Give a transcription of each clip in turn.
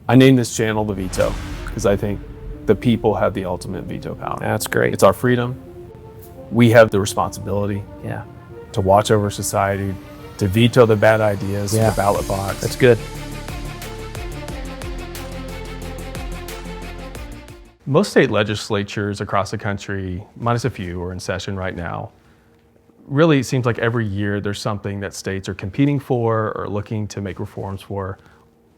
I named this channel The Veto because I think the people have the ultimate veto power. That's great. It's our freedom. We have the responsibility Yeah. to watch over society, to veto the bad ideas in the ballot box. That's good. Most state legislatures across the country, minus a few, are in session right now. Really, it seems like every year there's something that states are competing for or looking to make reforms for.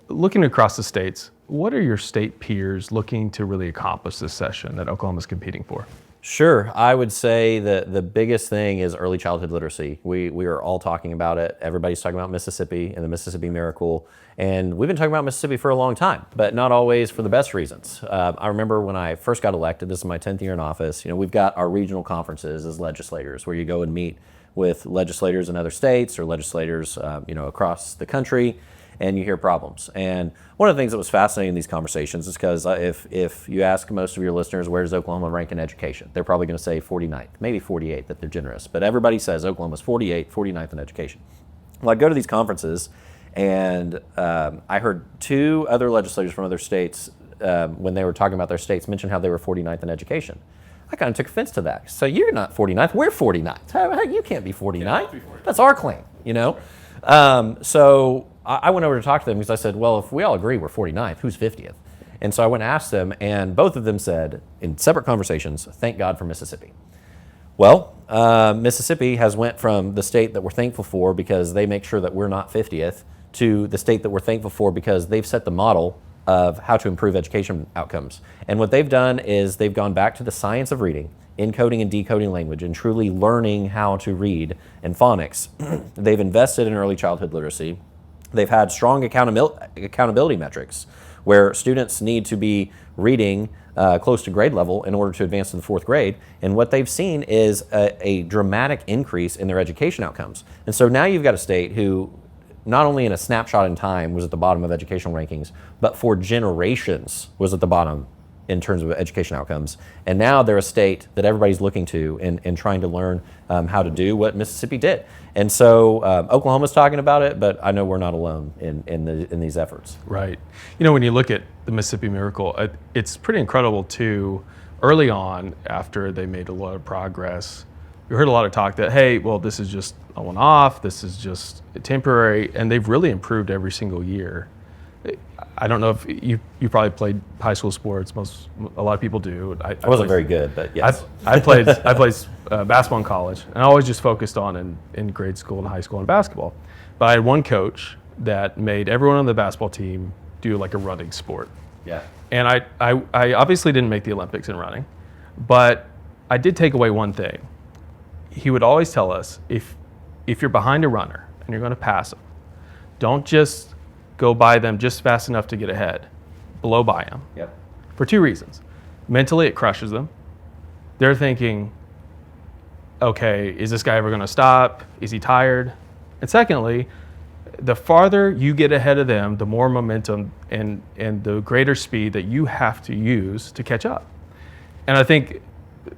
Looking across the states, what are your state peers looking to really accomplish this session that Oklahoma's competing for? Sure. I would say that the biggest thing is early childhood literacy. We are all talking about it. Everybody's talking about Mississippi and the Mississippi Miracle. And we've been talking about Mississippi for a long time, but not always for the best reasons. I remember when I first got elected, this is my 10th year in office, we've got our regional conferences as legislators where you go and meet with legislators in other states or legislators across the country, and you hear problems. And one of the things that was fascinating in these conversations is because if you ask most of your listeners, where does Oklahoma rank in education? They're probably going to say 49th, maybe 48th if they're generous. But everybody says Oklahoma's 49th in education. Well, I'd go to these conferences, and I heard two other legislators from other states, when they were talking about their states, mention how they were 49th in education. I kind of took offense to that. So you're not 49th, we're 49th. You can't be 49th. That's our claim, So I went over to talk to them because I said, well, if we all agree we're 49th, who's 50th? And so I went and asked them, and both of them said, in separate conversations, thank God for Mississippi. Well, Mississippi has went from the state that we're thankful for because they make sure that we're not 50th to the state that we're thankful for because they've set the model of how to improve education outcomes. And what they've done is they've gone back to the science of reading, encoding and decoding language, and truly learning how to read and phonics. They've invested in early childhood literacy. They've had strong accountability metrics where students need to be reading close to grade level in order to advance to the fourth grade. And what they've seen is a dramatic increase in their education outcomes. And so now you've got a state who not only in a snapshot in time was at the bottom of educational rankings, but for generations was at the bottom in terms of education outcomes. And now they're a state that everybody's looking to and trying to learn how to do what Mississippi did. And so Oklahoma's talking about it, but I know we're not alone in these efforts. Right. When you look at the Mississippi Miracle, it's pretty incredible too. Early on, after they made a lot of progress, we heard a lot of talk that, hey, well, this is just a one-off, this is just temporary, and they've really improved every single year. I don't know if you probably played high school sports. A lot of people do. I wasn't very good, but yes. I played basketball in college, and I always just focused on in grade school and high school and basketball. But I had one coach that made everyone on the basketball team do like a running sport. Yeah. And I obviously didn't make the Olympics in running, but I did take away one thing. He would always tell us, if you're behind a runner and you're going to pass them, don't just go by them just fast enough to get ahead. Blow by them. Yep. For two reasons. Mentally, it crushes them. They're thinking, okay, is this guy ever going to stop? Is he tired? And secondly, the farther you get ahead of them, the more momentum and the greater speed that you have to use to catch up. And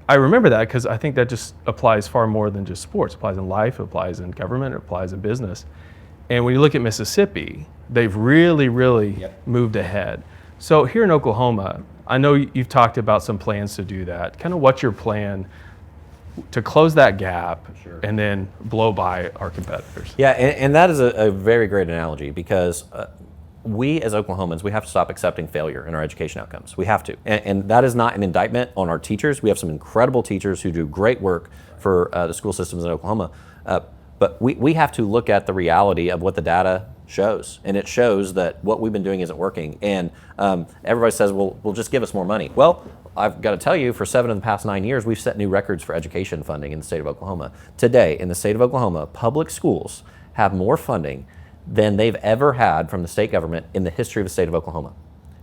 I remember that because I think that just applies far more than just sports. It applies in life, it applies in government, it applies in business. And when you look at Mississippi, they've really, really moved ahead. So here in Oklahoma, I know you've talked about some plans to do that. Kind of what's your plan to close that gap and then blow by our competitors? Yeah, and that is a very great analogy because we as Oklahomans, we have to stop accepting failure in our education outcomes. We have to. And that is not an indictment on our teachers. We have some incredible teachers who do great work for the school systems in Oklahoma. But we have to look at the reality of what the data shows. And it shows that what we've been doing isn't working. And everybody says, well, just give us more money. Well, I've got to tell you, for 7 of the past 9 years, we've set new records for education funding in the state of Oklahoma. Today, in the state of Oklahoma, public schools have more funding than they've ever had from the state government in the history of the state of Oklahoma.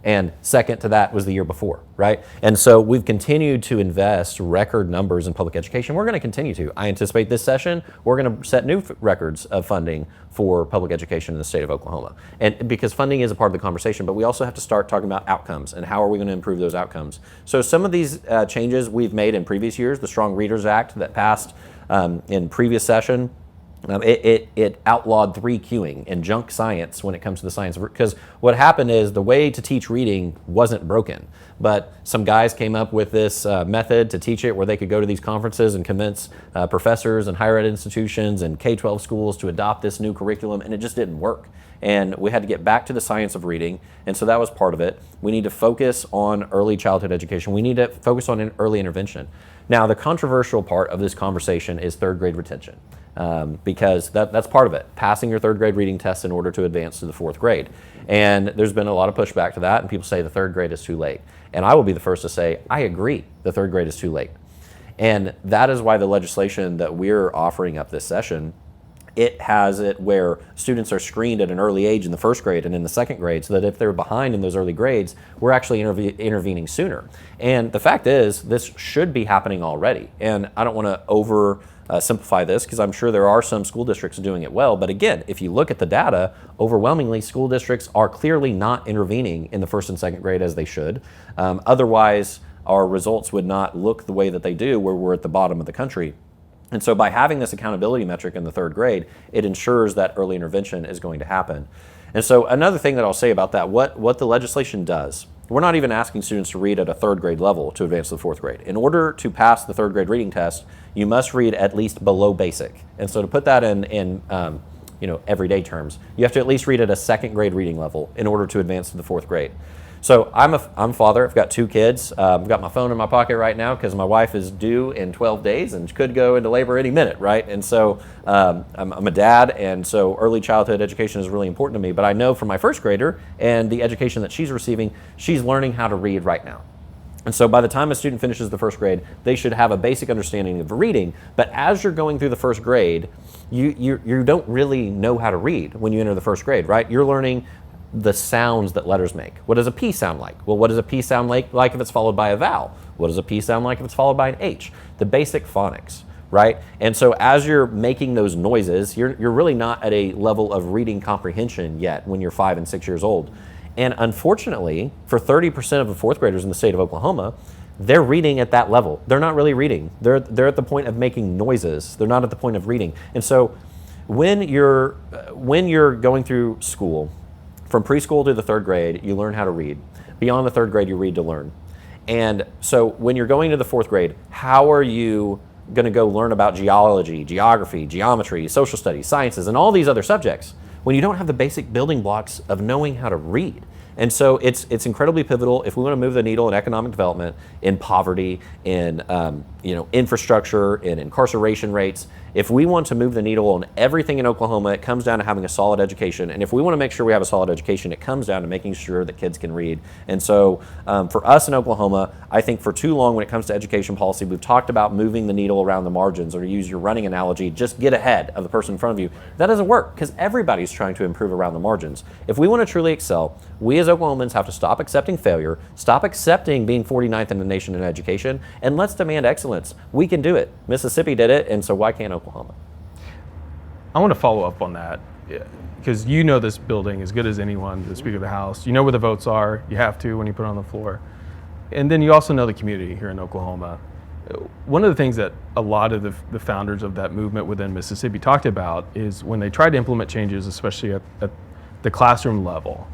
And second to that was the year before, right? And so we've continued to invest record numbers in public education. We're going to continue to. I anticipate this session, we're going to set new records of funding for public education in the state of Oklahoma. And because funding is a part of the conversation, but we also have to start talking about outcomes and how are we going to improve those outcomes. So some of these changes we've made in previous years, the Strong Readers Act that passed in previous session, It outlawed 3Qing and junk science when it comes to the science. Because what happened is the way to teach reading wasn't broken, but some guys came up with this method to teach it where they could go to these conferences and convince professors and higher ed institutions and K-12 schools to adopt this new curriculum, and it just didn't work. And we had to get back to the science of reading, and so that was part of it. We need to focus on early childhood education. We need to focus on early intervention. Now, the controversial part of this conversation is third grade retention. Because that's part of it, passing your third grade reading test in order to advance to the fourth grade. And there's been a lot of pushback to that, and people say the third grade is too late. And I will be the first to say, I agree, the third grade is too late. And that is why the legislation that we're offering up this session, it has it where students are screened at an early age in the first grade and in the second grade, so that if they're behind in those early grades, we're actually intervening sooner. And the fact is, this should be happening already. And I don't want to simplify this, because I'm sure there are some school districts doing it well. But again, if you look at the data, overwhelmingly school districts are clearly not intervening in the first and second grade as they should. Otherwise, our results would not look the way that they do, where we're at the bottom of the country. And so by having this accountability metric in the third grade, it ensures that early intervention is going to happen. And so another thing that I'll say about that, what the legislation does, we're not even asking students to read at a third grade level to advance to the fourth grade. In order to pass the third grade reading test, you must read at least below basic. And so to put that in everyday terms, you have to at least read at a second grade reading level in order to advance to the fourth grade. So I'm a father. I've got 2 kids. I've got my phone in my pocket right now because my wife is due in 12 days and could go into labor any minute, right? And so I'm a dad, and so early childhood education is really important to me. But I know from my first grader and the education that she's receiving, she's learning how to read right now. And so by the time a student finishes the first grade, they should have a basic understanding of reading. But as you're going through the first grade, you don't really know how to read when you enter the first grade, right? You're learning the sounds that letters make. What does a P sound like? Well, what does a P sound like if it's followed by a vowel? What does a P sound like if it's followed by an H? The basic phonics, right? And so as you're making those noises, you're really not at a level of reading comprehension yet when you're 5 and 6 years old. And unfortunately, for 30% of the fourth graders in the state of Oklahoma, they're reading at that level. They're not really reading. They're at the point of making noises. They're not at the point of reading. And so when you're going through school, from preschool to the third grade, you learn how to read. Beyond the third grade, you read to learn. And so when you're going to the fourth grade, how are you going to go learn about geology, geography, geometry, social studies, sciences, and all these other subjects when you don't have the basic building blocks of knowing how to read? And so it's incredibly pivotal if we want to move the needle in economic development, in poverty, in infrastructure, in incarceration rates. If we want to move the needle on everything in Oklahoma, it comes down to having a solid education. And if we want to make sure we have a solid education, it comes down to making sure that kids can read. And so for us in Oklahoma, I think for too long when it comes to education policy, we've talked about moving the needle around the margins, or to use your running analogy, just get ahead of the person in front of you. That doesn't work because everybody's trying to improve around the margins. If we want to truly excel, we as Oklahomans have to stop accepting failure, stop accepting being 49th in the nation in education, and let's demand excellence. We can do it. Mississippi did it, and so why can't Oklahoma? I want to follow up on that because you know this building as good as anyone, the Speaker of the House. You know where the votes are. You have to when you put it on the floor. And then you also know the community here in Oklahoma. One of the things that a lot of the founders of that movement within Mississippi talked about is when they tried to implement changes, especially at the classroom level,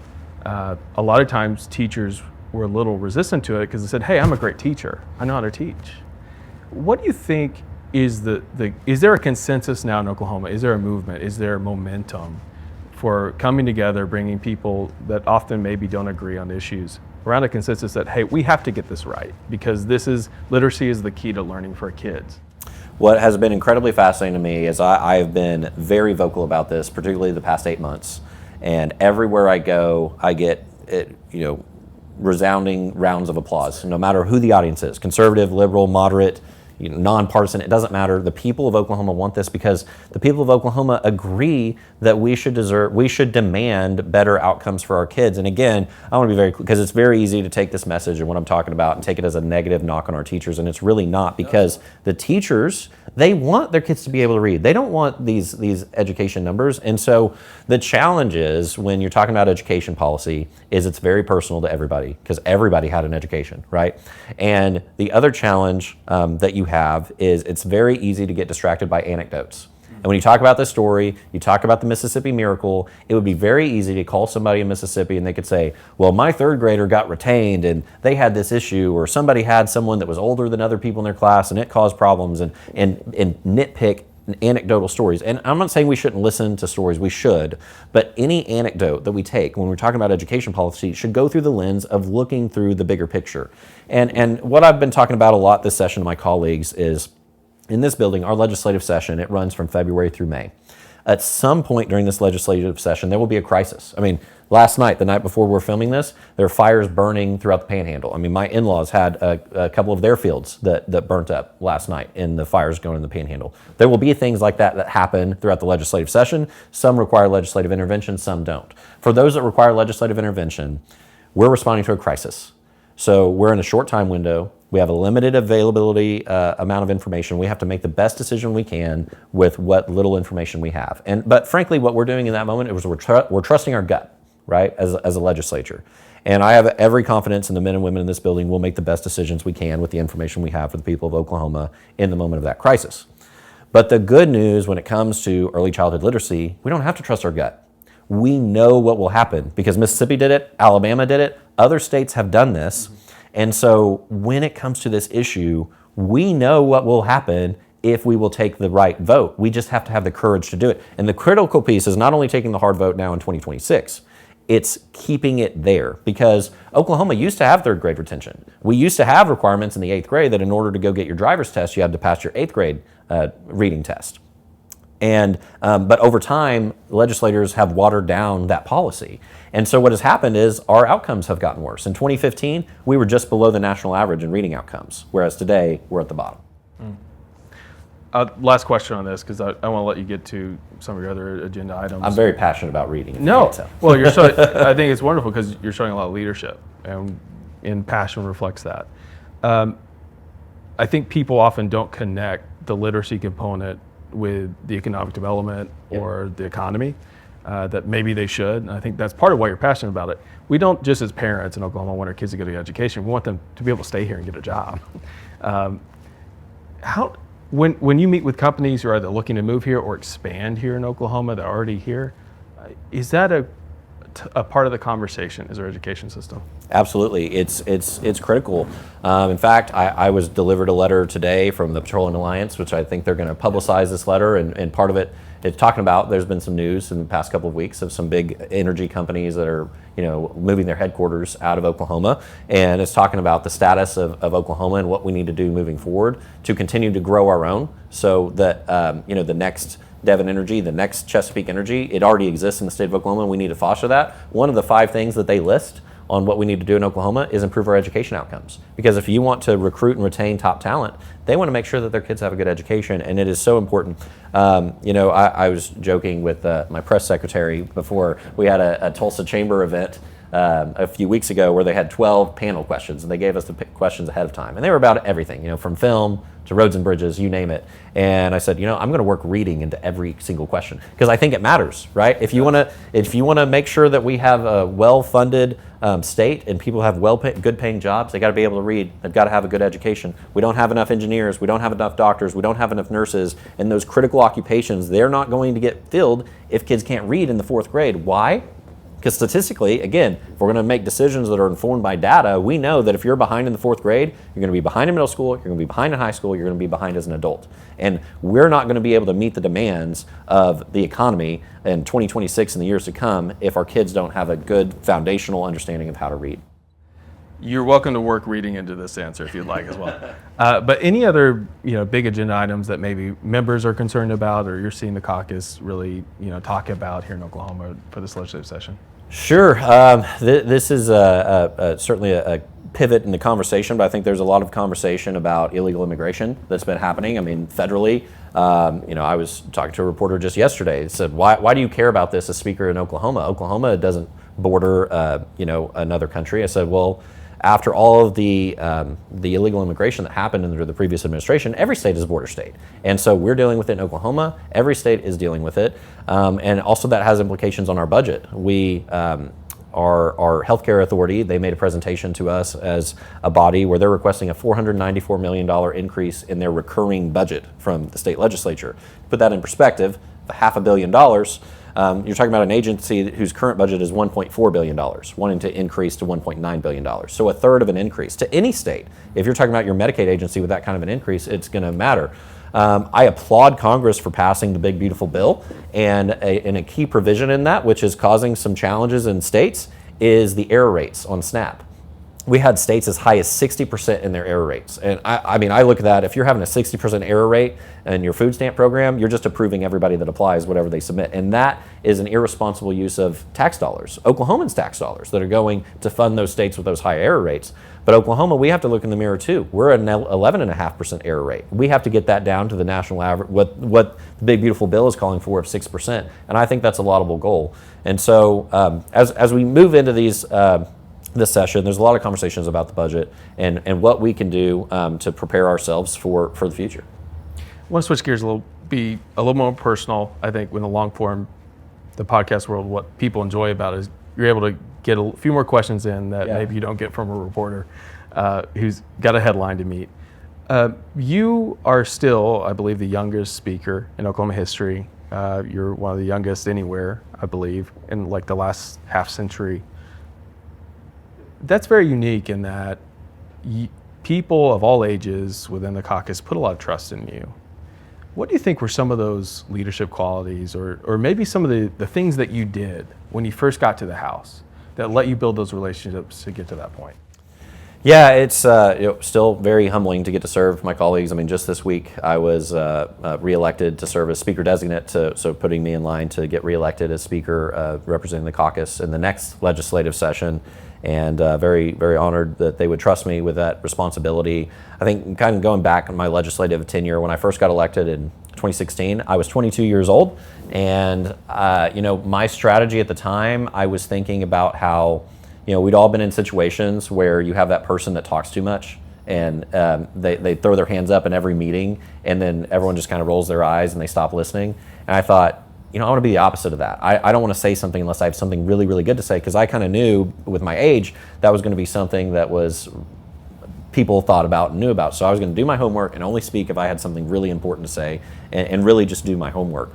a lot of times teachers were a little resistant to it because they said, hey, I'm a great teacher. I know how to teach. What do you think is is there a consensus now in Oklahoma? Is there a movement? Is there momentum for coming together, bringing people that often maybe don't agree on issues around a consensus that, hey, we have to get this right because literacy is the key to learning for kids? What has been incredibly fascinating to me is I've been very vocal about this, particularly the past 8 months. And everywhere I go, I get resounding rounds of applause, no matter who the audience is, conservative, liberal, moderate, nonpartisan, it doesn't matter. The people of Oklahoma want this because the people of Oklahoma agree that we should demand better outcomes for our kids. And again, I want to be very clear because it's very easy to take this message and what I'm talking about and take it as a negative knock on our teachers, and it's really not, because the teachers, they want their kids to be able to read. They don't want these education numbers. And so the challenge is when you're talking about education policy is it's very personal to everybody because everybody had an education, right? And the other challenge that you have is it's very easy to get distracted by anecdotes. And when you talk about this story, you talk about the Mississippi Miracle, it would be very easy to call somebody in Mississippi and they could say, well, my third grader got retained and they had this issue, or somebody had someone that was older than other people in their class and it caused problems, and nitpick anecdotal stories. And I'm not saying we shouldn't listen to stories, we should, but any anecdote that we take when we're talking about education policy should go through the lens of looking through the bigger picture. And what I've been talking about a lot this session to my colleagues is, in this building, our legislative session, it runs from February through May. At some point during this legislative session, there will be a crisis. I mean, last night, the night before we're filming this, there are fires burning throughout the Panhandle. I mean, my in-laws had a couple of their fields that burnt up last night in the fires going in the Panhandle. There will be things like that happen throughout the legislative session. Some require legislative intervention, some don't. For those that require legislative intervention, we're responding to a crisis. So we're in a short time window. We have a limited availability amount of information. We have to make the best decision we can with what little information we have. But frankly, what we're doing in that moment is we're trusting our gut, right, as a legislature. And I have every confidence in the men and women in this building will make the best decisions we can with the information we have for the people of Oklahoma in the moment of that crisis. But the good news when it comes to early childhood literacy, we don't have to trust our gut. We know what will happen because Mississippi did it, Alabama did it, other states have done this. And so when it comes to this issue, we know what will happen if we will take the right vote. We just have to have the courage to do it. And the critical piece is not only taking the hard vote now in 2026, it's keeping it there, because Oklahoma used to have third grade retention. We used to have requirements in the 8th grade that in order to go get your driver's test, you had to pass your 8th grade reading test. But over time, legislators have watered down that policy. And so what has happened is our outcomes have gotten worse. In 2015, we were just below the national average in reading outcomes, whereas today we're at the bottom. Last question on this, because I want to let you get to some of your other agenda items. I'm very passionate about reading. No, well, you're showing, I think it's wonderful because you're showing a lot of leadership, and passion reflects that. I think people often don't connect the literacy component with the economic development or the economy, that maybe they should. And I think that's part of why you're passionate about it. We don't just as parents in Oklahoma want our kids to get an education. We want them to be able to stay here and get a job. When you meet with companies who are either looking to move here or expand here in Oklahoma that are already here, is that a part of the conversation? Is our education system? Absolutely, it's critical. In fact, I was delivered a letter today from the Petroleum Alliance, which I think they're going to publicize this letter, and part of it it's talking about. There's been some news in the past couple of weeks of some big energy companies that are moving their headquarters out of Oklahoma, and it's talking about the status of Oklahoma and what we need to do moving forward to continue to grow our own, so that the next Devon Energy, the next Chesapeake Energy, it already exists in the state of Oklahoma, and we need to foster that. One of the 5 things that they list on what we need to do in Oklahoma is improve our education outcomes. Because if you want to recruit and retain top talent, they want to make sure that their kids have a good education, and it is so important. I was joking with my press secretary before. We had a Tulsa Chamber event a few weeks ago where they had 12 panel questions, and they gave us the questions ahead of time. And they were about everything, from film to roads and bridges, you name it. And I said, I'm going to work reading into every single question because I think it matters, right? If you want to make sure that we have a well-funded state and people have good paying jobs, they got to be able to read. They've got to have a good education. We don't have enough engineers. We don't have enough doctors. We don't have enough nurses. And those critical occupations, they're not going to get filled if kids can't read in the 4th grade. Why? Because statistically, again, if we're going to make decisions that are informed by data, we know that if you're behind in the 4th grade, you're going to be behind in middle school, you're going to be behind in high school, you're going to be behind as an adult. And we're not going to be able to meet the demands of the economy in 2026 and the years to come if our kids don't have a good foundational understanding of how to read. You're welcome to work reading into this answer if you'd like as well. But any other big agenda items that maybe members are concerned about, or you're seeing the caucus really talk about here in Oklahoma for this legislative session? Sure. This is certainly a pivot in the conversation, but I think there's a lot of conversation about illegal immigration that's been happening. I mean, federally, I was talking to a reporter just yesterday. It said, why do you care about this as Speaker in Oklahoma? Oklahoma doesn't border, another country. I said, well, after all of the illegal immigration that happened under the previous administration, every state is a border state. And so we're dealing with it in Oklahoma. Every state is dealing with it. And also that has implications on our budget. We our healthcare authority, they made a presentation to us as a body where they're requesting a $494 million increase in their recurring budget from the state legislature. To put that in perspective, the $500 million, you're talking about an agency whose current budget is $1.4 billion, wanting to increase to $1.9 billion. So a third of an increase to any state. If you're talking about your Medicaid agency with that kind of an increase, it's going to matter. I applaud Congress for passing the big, beautiful bill, and a key provision in that, which is causing some challenges in states, is the error rates on SNAP. We had states as high as 60% in their error rates. And I mean, I look at that, if you're having a 60% error rate in your food stamp program, you're just approving everybody that applies whatever they submit. And that is an irresponsible use of tax dollars, Oklahomans' tax dollars that are going to fund those states with those high error rates. But Oklahoma, we have to look in the mirror too. We're at an 11.5% error rate. We have to get that down to the national average, what the big beautiful bill is calling for of 6%. And I think that's a laudable goal. And so as we move into this session, there's a lot of conversations about the budget and what we can do to prepare ourselves for the future. I want to switch gears be a little more personal. I think in the long form, the podcast world, what people enjoy about it is you're able to get a few more questions in that maybe you don't get from a reporter who's got a headline to meet. You are still, I believe, the youngest speaker in Oklahoma history. You're one of the youngest anywhere, I believe, in like the last half century. That's very unique in that people of all ages within the caucus put a lot of trust in you. What do you think were some of those leadership qualities or maybe some of the things that you did when you first got to the House that let you build those relationships to get to that point? Yeah, it's still very humbling to get to serve my colleagues. I mean, just this week I was reelected to serve as Speaker Designate, so putting me in line to get reelected as Speaker representing the caucus in the next legislative session. And very, very honored that they would trust me with that responsibility. I think kind of going back in my legislative tenure, when I first got elected in 2016, I was 22 years old. And, my strategy at the time, I was thinking about how, we'd all been in situations where you have that person that talks too much and they throw their hands up in every meeting and then everyone just kind of rolls their eyes and they stop listening. And I thought, I want to be the opposite of that. I don't want to say something unless I have something really, really good to say, because I kind of knew with my age that was going to be something that was people thought about and knew about. So I was going to do my homework and only speak if I had something really important to say and really just do my homework.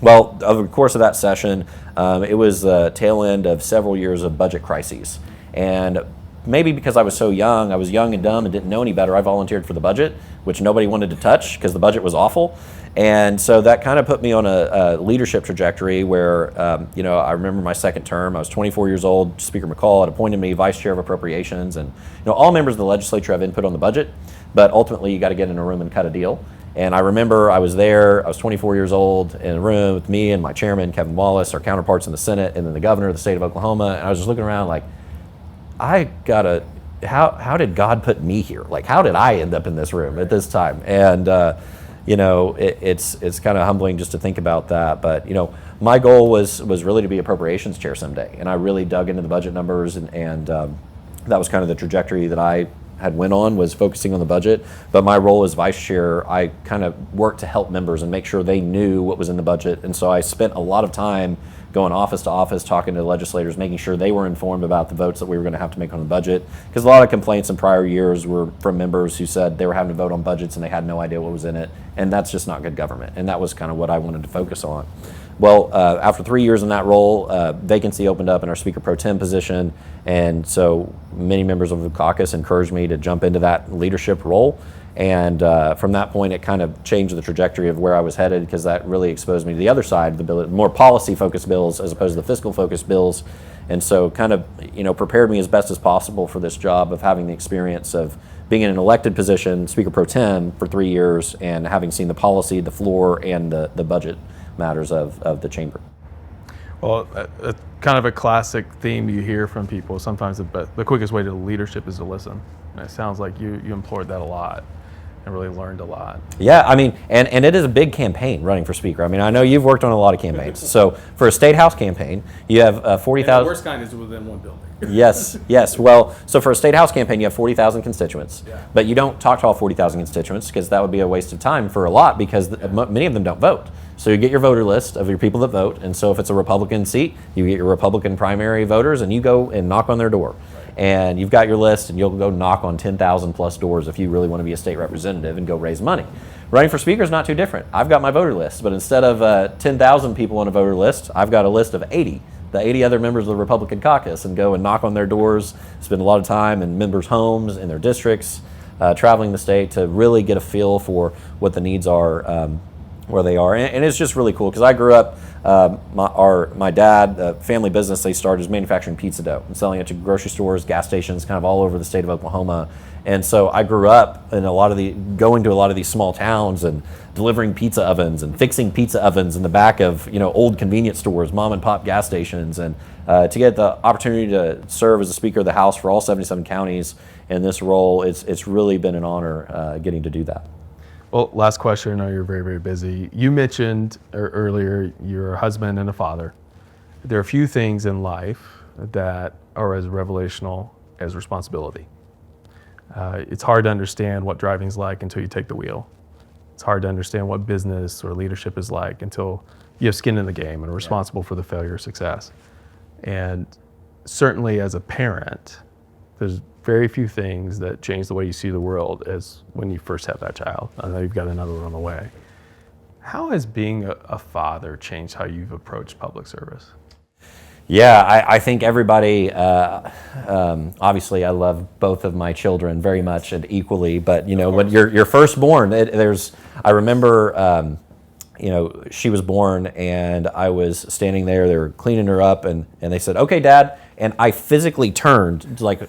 Well, over the course of that session, it was the tail end of several years of budget crises. And maybe because I was so young, I was young and dumb and didn't know any better, I volunteered for the budget, which nobody wanted to touch because the budget was awful. And so that kind of put me on a leadership trajectory where, I remember my second term, I was 24 years old, Speaker McCall had appointed me Vice Chair of Appropriations. And, all members of the legislature have input on the budget, but ultimately you got to get in a room and cut a deal. And I remember I was there, I was 24 years old, in a room with me and my chairman, Kevin Wallace, our counterparts in the Senate, and then the governor of the state of Oklahoma. And I was just looking around like, how did God put me here? Like, how did I end up in this room at this time? And, it's kind of humbling just to think about that. But, my goal was really to be appropriations chair someday. And I really dug into the budget numbers and that was kind of the trajectory that I had went on, was focusing on the budget. But my role as vice chair, I kind of worked to help members and make sure they knew what was in the budget. And so I spent a lot of time going office to office, talking to legislators, making sure they were informed about the votes that we were going to have to make on the budget. Because a lot of complaints in prior years were from members who said they were having to vote on budgets and they had no idea what was in it. And that's just not good government. And that was kind of what I wanted to focus on. Well, after 3 years in that role, vacancy opened up in our Speaker Pro Tem position. And so many members of the caucus encouraged me to jump into that leadership role. And from that point, it kind of changed the trajectory of where I was headed, because that really exposed me to the other side of the bill, more policy-focused bills as opposed to the fiscal-focused bills. And so kind of, prepared me as best as possible for this job of having the experience of being in an elected position, Speaker Pro Tem, for 3 years, and having seen the policy, the floor, and the budget matters of the chamber. Well, kind of a classic theme you hear from people. Sometimes the quickest way to leadership is to listen. And it sounds like you employed that a lot and really learned a lot. Yeah, I mean, and it is a big campaign running for Speaker. I mean, I know you've worked on a lot of campaigns. So for a state house campaign, you have 40,000. The worst kind is within one building. Yes. Well, so for a state house campaign, you have 40,000 constituents, but you don't talk to all 40,000 constituents, because that would be a waste of time for a lot, because many of them don't vote. So you get your voter list of your people that vote, and so if it's a Republican seat, you get your Republican primary voters, and you go and knock on their door. And you've got your list, and you'll go knock on 10,000 plus doors if you really want to be a state representative and go raise money. Running for speaker is not too different. I've got my voter list, but instead of 10,000 people on a voter list, I've got a list of 80, the 80 other members of the Republican caucus, and go and knock on their doors, spend a lot of time in members' homes, in their districts, traveling the state to really get a feel for what the needs are where they are. And it's just really cool because I grew up, my dad, family business they started is manufacturing pizza dough and selling it to grocery stores, gas stations, kind of all over the state of Oklahoma. And so I grew up in going to a lot of these small towns and delivering pizza ovens and fixing pizza ovens in the back of old convenience stores, mom and pop gas stations. And to get the opportunity to serve as a Speaker of the House for all 77 counties in this role, it's really been an honor getting to do that. Well, last question. I know you're very, very busy. You mentioned earlier you're a husband and a father. There are a few things in life that are as revelational as responsibility. It's hard to understand what driving's like until you take the wheel. It's hard to understand what business or leadership is like until you have skin in the game and are responsible for the failure or success. And certainly as a parent, there's very few things that change the way you see the world as when you first have that child. I know you've got another one on the way. How has being a father changed how you've approached public service? Yeah, I think everybody, obviously I love both of my children very much and equally, but when you're firstborn, I remember, she was born and I was standing there, they were cleaning her up and they said, "Okay, Dad." And I physically turned, like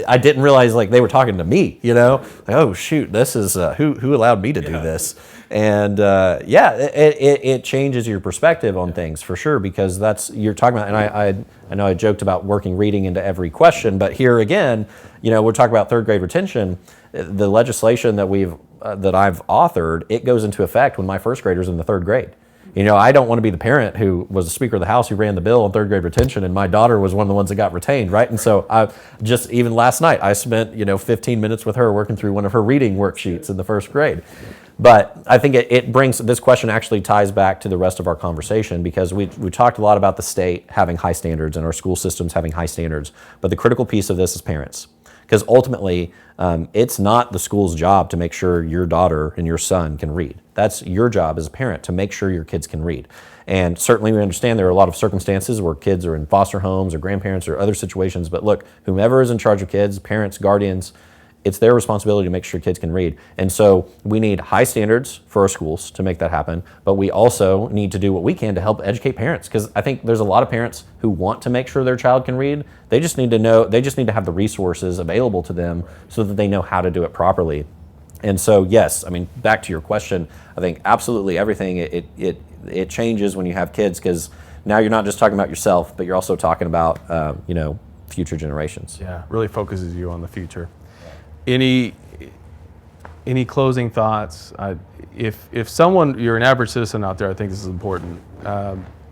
I didn't realize like they were talking to me, like, oh shoot, this is who allowed me to do this? And it changes your perspective on things for sure, because you're talking about. And I know I joked about working reading into every question, but here again, we're talking about third grade retention. The legislation that I've authored, it goes into effect when my first grader's in the third grade. I don't want to be the parent who was the Speaker of the House who ran the bill on third grade retention, and my daughter was one of the ones that got retained, right? And so even last night, I spent 15 minutes with her working through one of her reading worksheets in the first grade. But I think it brings, this question actually ties back to the rest of our conversation, because we talked a lot about the state having high standards and our school systems having high standards. But the critical piece of this is parents. Because ultimately, it's not the school's job to make sure your daughter and your son can read. That's your job as a parent, to make sure your kids can read. And certainly we understand there are a lot of circumstances where kids are in foster homes or grandparents or other situations. But look, whomever is in charge of kids, parents, guardians, it's their responsibility to make sure kids can read. And so we need high standards for our schools to make that happen, but we also need to do what we can to help educate parents, because I think there's a lot of parents who want to make sure their child can read. They just need to have the resources available to them so that they know how to do it properly. And so, yes, back to your question, I think absolutely everything, it changes when you have kids, because now you're not just talking about yourself, but you're also talking about, future generations. Yeah, really focuses you on the future. Any closing thoughts? If someone, you're an average citizen out there, I think this is important.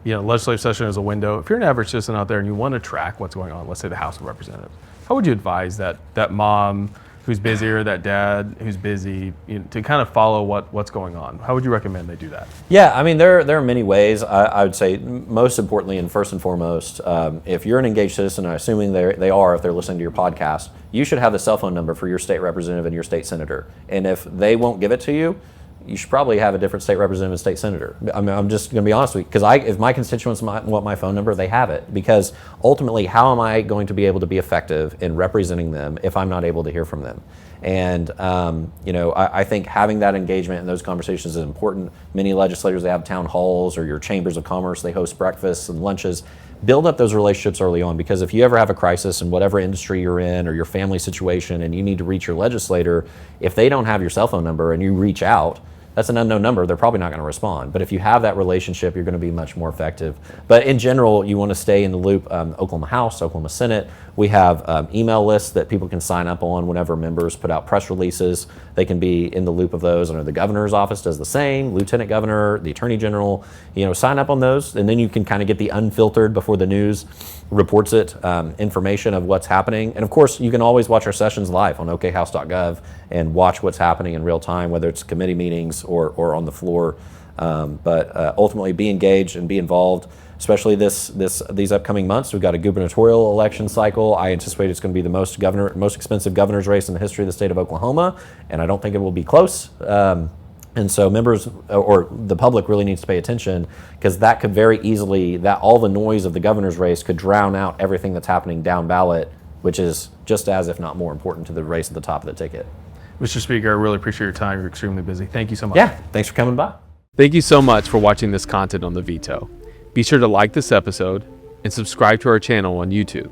Legislative session is a window. If you're an average citizen out there and you want to track what's going on, let's say the House of Representatives, how would you advise that mom who's busy or that dad who's busy to kind of follow what's going on? How would you recommend they do that? Yeah, there are many ways. I would say most importantly and first and foremost, if you're an engaged citizen, I'm assuming they are if they're listening to your podcast, you should have the cell phone number for your state representative and your state senator. And if they won't give it to you, you should probably have a different state representative and state senator. I'm just going to be honest with you, because if my constituents want my phone number, they have it. Because ultimately, how am I going to be able to be effective in representing them if I'm not able to hear from them? And I think having that engagement in those conversations is important. Many legislators, they have town halls, or your chambers of commerce, they host breakfasts and lunches. Build up those relationships early on, because if you ever have a crisis in whatever industry you're in or your family situation and you need to reach your legislator, if they don't have your cell phone number and you reach out, that's an unknown number. They're probably not going to respond. But if you have that relationship, you're going to be much more effective. But in general, you want to stay in the loop. Oklahoma House, Oklahoma Senate, we have email lists that people can sign up on whenever members put out press releases. They can be in the loop of those. I know the governor's office does the same, lieutenant governor, the attorney general, sign up on those. And then you can kind of get the unfiltered before the news reports it, information of what's happening. And of course, you can always watch our sessions live on okhouse.gov and watch what's happening in real time, whether it's committee meetings or on the floor But ultimately, be engaged and be involved, especially these upcoming months. We've got a gubernatorial election cycle. I anticipate it's going to be the most expensive governor's race in the history of the state of Oklahoma, and I don't think it will be close. And so members or the public really needs to pay attention, because that could very easily, all the noise of the governor's race could drown out everything that's happening down ballot, which is just as, if not more important to the race at the top of the ticket. Mr. Speaker, I really appreciate your time. You're extremely busy. Thank you so much. Yeah, thanks for coming by. Thank you so much for watching this content on The Veto. Be sure to like this episode and subscribe to our channel on YouTube.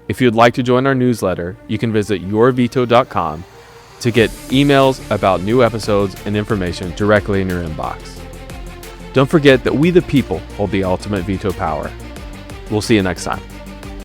If you'd like to join our newsletter, you can visit yourveto.com to get emails about new episodes and information directly in your inbox. Don't forget that we the people hold the ultimate veto power. We'll see you next time.